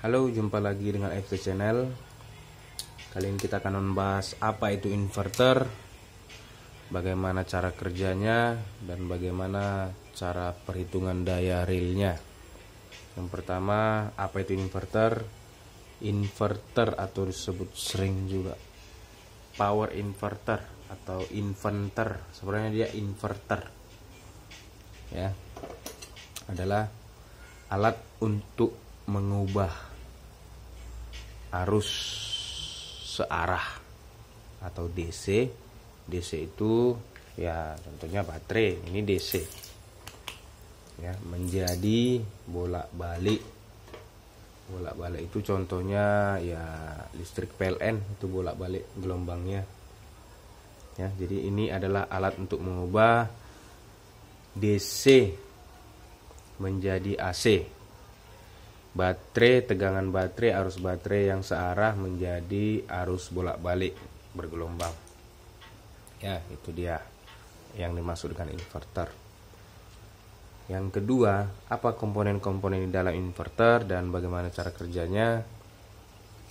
Halo, jumpa lagi dengan FC Channel. Kali ini kita akan membahas apa itu inverter, bagaimana cara kerjanya, dan bagaimana cara perhitungan daya realnya. Yang pertama, apa itu inverter? Inverter atau disebut sering juga power inverter atau inverter, sebenarnya dia inverter ya, adalah alat untuk mengubah arus searah atau DC. DC itu ya contohnya baterai, ini DC ya, menjadi bolak-balik. Bolak-balik itu contohnya ya listrik PLN, itu bolak-balik gelombangnya ya. Jadi ini adalah alat untuk mengubah DC menjadi AC. Baterai, tegangan baterai, arus baterai yang searah menjadi arus bolak-balik bergelombang ya, itu dia yang dimaksud dengan inverter. Yang kedua, apa komponen-komponen di dalam inverter dan bagaimana cara kerjanya?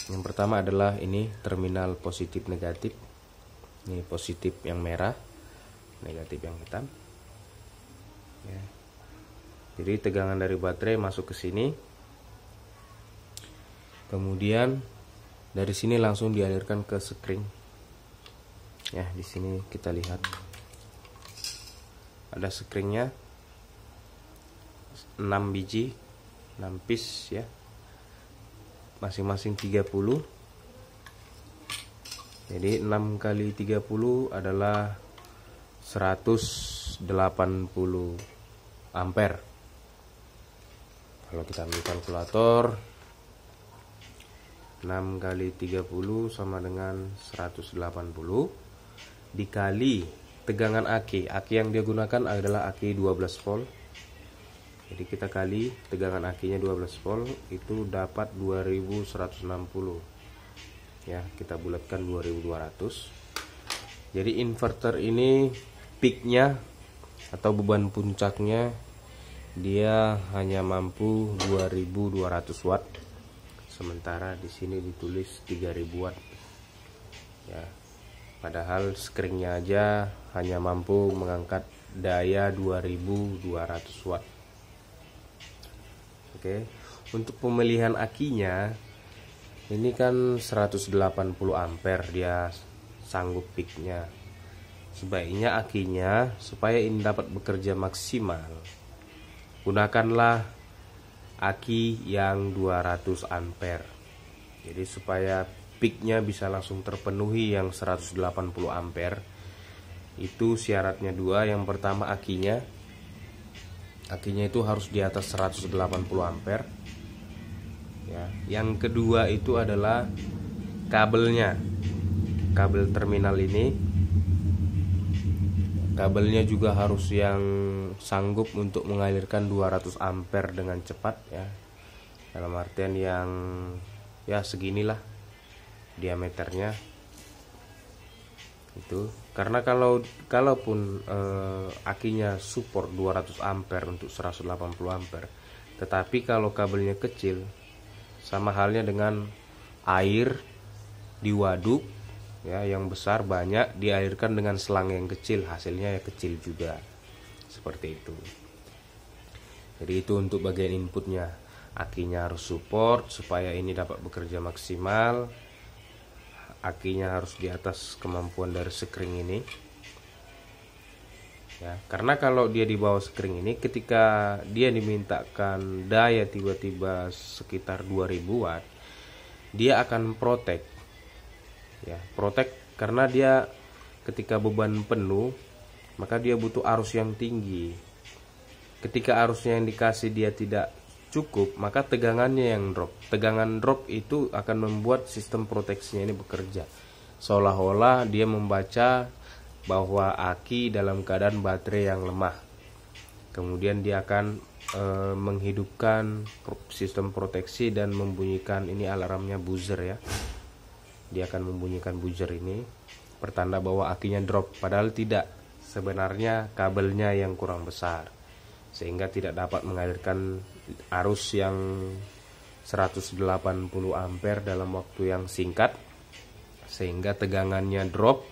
Yang pertama adalah ini terminal positif negatif. Ini positif yang merah, negatif yang hitam ya. Jadi tegangan dari baterai masuk ke sini, kemudian dari sini langsung dialirkan ke sekring ya. Di sini kita lihat ada sekringnya 6 biji, 6 piece ya, masing-masing 30. Jadi 6 kali 30 adalah 180 ampere. Kalau kita ambil kalkulator, 6 kali 30 sama dengan 180 dikali tegangan aki. Aki yang dia gunakan adalah aki 12 volt. Jadi kita kali tegangan akinya 12 volt, itu dapat 2160 ya, kita bulatkan 2200. Jadi inverter ini peaknya atau beban puncaknya dia hanya mampu 2200 watt. Sementara di sini ditulis 3000 watt ya, padahal skringnya aja hanya mampu mengangkat daya 2200 watt. Oke, untuk pemilihan akinya ini kan 180 ampere dia sanggup peaknya. Sebaiknya akinya, supaya ini dapat bekerja maksimal, gunakanlah aki yang 200 ampere. Jadi supaya peaknya bisa langsung terpenuhi yang 180 ampere, itu syaratnya dua. Yang pertama akinya itu harus di atas 180 ampere ya. Yang kedua itu adalah kabelnya, kabel terminal ini. Kabelnya juga harus yang sanggup untuk mengalirkan 200 ampere dengan cepat ya. Dalam artian yang ya seginilah diameternya itu. Karena kalaupun akinya support 200 ampere untuk 180 ampere, tetapi kalau kabelnya kecil, sama halnya dengan air di waduk ya, yang besar banyak dialirkan dengan selang yang kecil, hasilnya ya kecil juga, seperti itu. Jadi itu untuk bagian inputnya. Akinya harus support supaya ini dapat bekerja maksimal. Akinya harus di atas kemampuan dari sekring ini ya, karena kalau dia di bawah sekring ini, ketika dia dimintakan daya tiba-tiba sekitar 2000 watt, dia akan protek ya, protek karena dia ketika beban penuh maka dia butuh arus yang tinggi. Ketika arusnya yang dikasih dia tidak cukup, maka tegangannya yang drop. Tegangan drop itu akan membuat sistem proteksinya ini bekerja, seolah-olah dia membaca bahwa aki dalam keadaan baterai yang lemah. Kemudian dia akan menghidupkan sistem proteksi dan membunyikan ini alarmnya buzzer ya. Dia akan membunyikan buzzer ini, pertanda bahwa akinya drop. Padahal tidak, sebenarnya kabelnya yang kurang besar sehingga tidak dapat mengalirkan arus yang 180 ampere dalam waktu yang singkat, sehingga tegangannya drop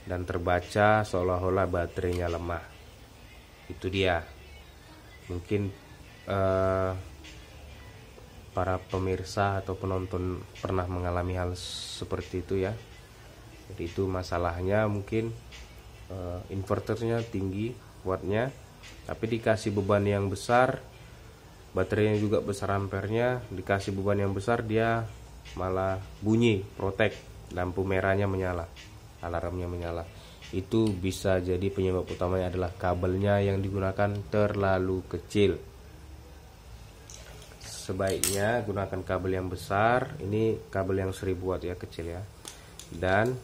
dan terbaca seolah-olah baterainya lemah. Itu dia. Mungkin para pemirsa atau penonton pernah mengalami hal seperti itu ya. Jadi itu masalahnya, mungkin inverternya tinggi wattnya, tapi dikasih beban yang besar, baterainya juga besar ampernya, dikasih beban yang besar dia malah bunyi protek, lampu merahnya menyala, alarmnya menyala. Itu bisa jadi penyebab utamanya adalah kabelnya yang digunakan terlalu kecil. Sebaiknya gunakan kabel yang besar. Ini kabel yang 1000 watt ya, kecil ya. Dan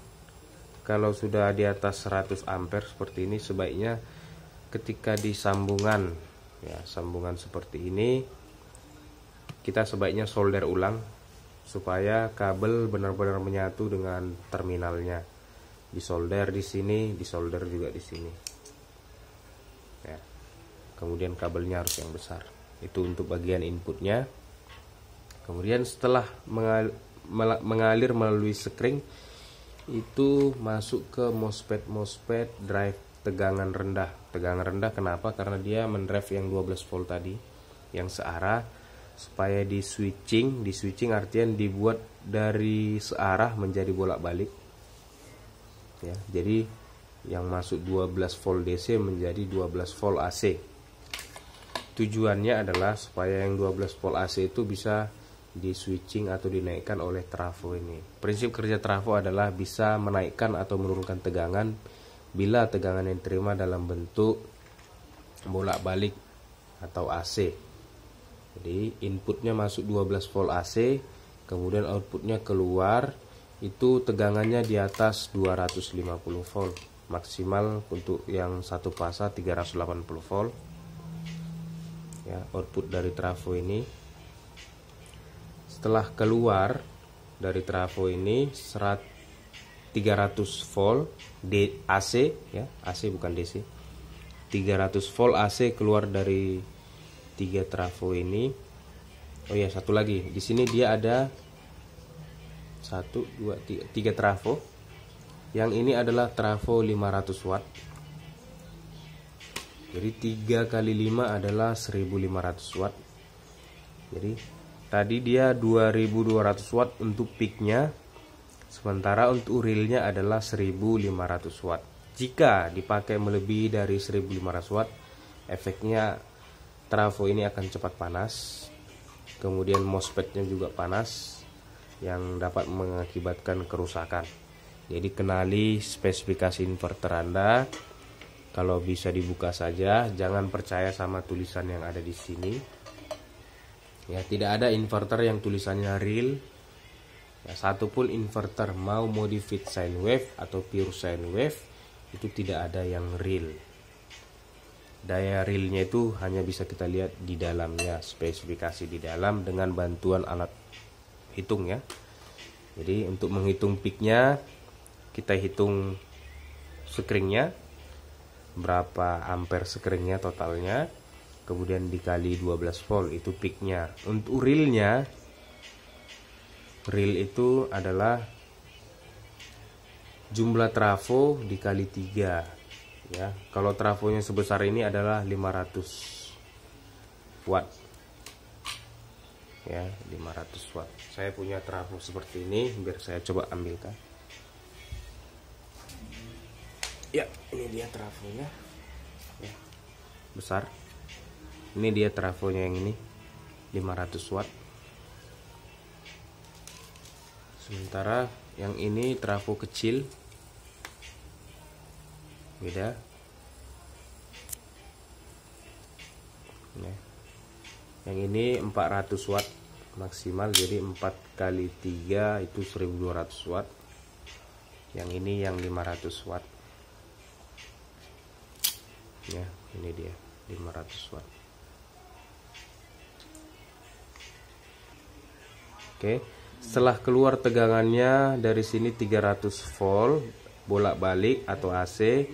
kalau sudah di atas 100 ampere seperti ini, sebaiknya ketika di sambungan ya, sambungan seperti ini, kita sebaiknya solder ulang supaya kabel benar-benar menyatu dengan terminalnya. Disolder di sini, disolder juga di sini ya. Kemudian kabelnya harus yang besar. Itu untuk bagian inputnya. Kemudian setelah mengalir melalui sekring, itu masuk ke MOSFET drive tegangan rendah. Tegangan rendah kenapa? Karena dia mendrive yang 12 volt tadi, yang searah, supaya di switching artinya dibuat dari searah menjadi bolak-balik ya. Jadi yang masuk 12 volt DC menjadi 12 volt AC. Tujuannya adalah supaya yang 12 volt AC itu bisa di switching atau dinaikkan oleh trafo ini. Prinsip kerja trafo adalah bisa menaikkan atau menurunkan tegangan bila tegangan yang diterima dalam bentuk bolak-balik atau AC. Jadi inputnya masuk 12 volt AC, kemudian outputnya keluar, itu tegangannya di atas 250 volt. Maksimal untuk yang satu fasa 380 volt ya, output dari trafo ini. Setelah keluar dari trafo ini 300 volt AC ya, AC bukan DC. 300 volt AC keluar dari 3 trafo ini. Oh ya, satu lagi. Di sini dia ada 1 2 3 trafo. Yang ini adalah trafo 500 watt. Jadi 3 kali 5 adalah 1500 watt. Jadi tadi dia 2200 watt untuk peaknya, sementara untuk realnya adalah 1500 watt. Jika dipakai melebihi dari 1500 watt, efeknya trafo ini akan cepat panas. Kemudian MOSFET-nya juga panas, yang dapat mengakibatkan kerusakan. Jadi kenali spesifikasi inverter Anda. Kalau bisa dibuka saja, jangan percaya sama tulisan yang ada di sini. Ya, tidak ada inverter yang tulisannya real. Ya, satupun inverter mau modified sine wave atau pure sine wave itu tidak ada yang real. Daya realnya itu hanya bisa kita lihat di dalamnya, spesifikasi di dalam dengan bantuan alat hitung ya. Jadi untuk menghitung peaknya, kita hitung sekringnya, berapa ampere sekringnya totalnya, kemudian dikali 12 volt, itu peaknya. Untuk realnya, real itu adalah jumlah trafo dikali 3 ya. Kalau trafonya sebesar ini adalah 500 watt ya, 500 watt. Saya punya trafo seperti ini, biar saya coba ambilkan ya. Ini dia trafonya ya, besar. Ini dia trafonya yang ini 500 watt. Sementara yang ini trafo kecil, beda ya. Yang ini 400 watt maksimal, jadi 4 kali 3 itu 1200 watt. Yang ini yang 500 watt ya, ini dia 500 watt. Oke, setelah keluar tegangannya dari sini 300 volt bolak-balik atau AC,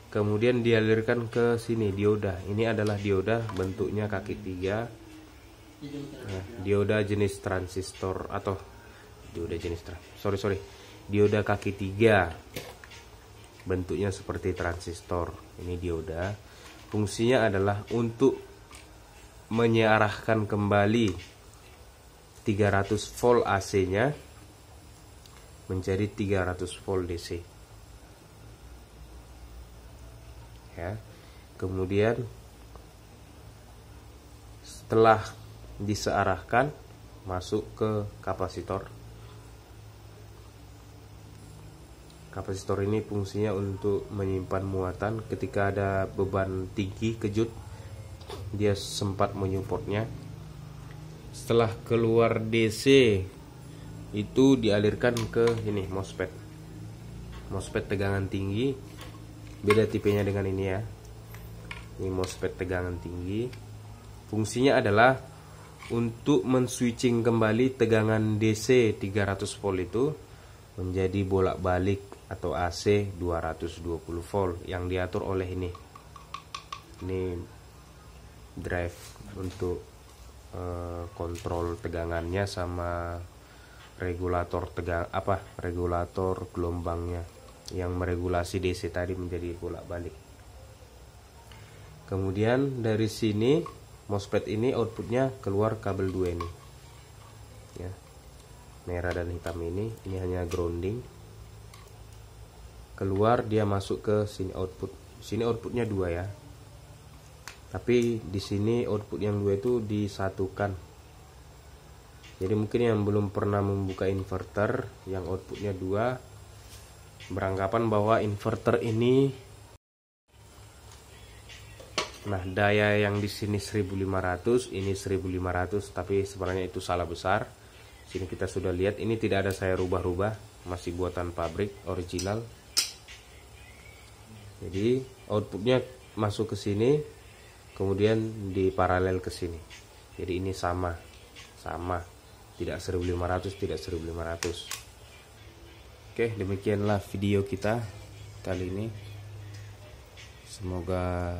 kemudian dialirkan ke sini dioda. Ini adalah dioda, bentuknya kaki 3 Ya, dioda jenis transistor atau dioda jenis dioda kaki 3, bentuknya seperti transistor. Ini dioda, fungsinya adalah untuk menyearahkan kembali 300 volt AC nya menjadi 300 volt DC ya. Kemudian setelah disearahkan masuk ke kapasitor. Kapasitor ini fungsinya untuk menyimpan muatan ketika ada beban tinggi kejut, dia sempat menyupportnya. Setelah keluar DC itu dialirkan ke ini MOSFET tegangan tinggi. Beda tipenya dengan ini ya. Ini MOSFET tegangan tinggi. Fungsinya adalah untuk men-switching kembali tegangan DC 300 volt itu menjadi bolak-balik atau AC 220 volt yang diatur oleh ini drive untuk kontrol tegangannya sama regulator regulator gelombangnya yang meregulasi DC tadi menjadi bolak-balik. Kemudian dari sini MOSFET ini outputnya keluar kabel 2 ini ya, merah dan hitam ini hanya grounding. Keluar dia masuk ke sini output. Sini outputnya 2 ya. Tapi di sini output yang 2 itu disatukan. Jadi mungkin yang belum pernah membuka inverter yang outputnya 2 beranggapan bahwa inverter ini, nah daya yang di sini 1500, ini 1500, tapi sebenarnya itu salah besar. Sini kita sudah lihat ini tidak ada saya rubah-rubah, masih buatan pabrik original. Jadi outputnya masuk ke sini, kemudian diparalel ke sini. Jadi ini sama, tidak 1500, tidak 1500. Oke, demikianlah video kita kali ini. Semoga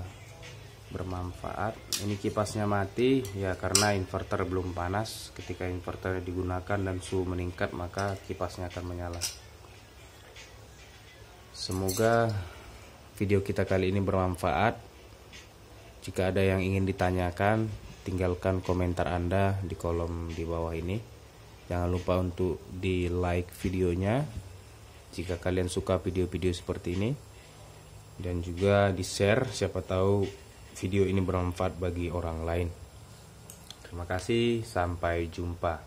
bermanfaat. Ini kipasnya mati ya karena inverter belum panas. Ketika inverter digunakan dan suhu meningkat maka kipasnya akan menyala. Semoga video kita kali ini bermanfaat. Jika ada yang ingin ditanyakan, tinggalkan komentar Anda di kolom di bawah ini. Jangan lupa untuk di like videonya jika kalian suka video-video seperti ini, dan juga di share, siapa tahu video ini bermanfaat bagi orang lain. Terima kasih, sampai jumpa.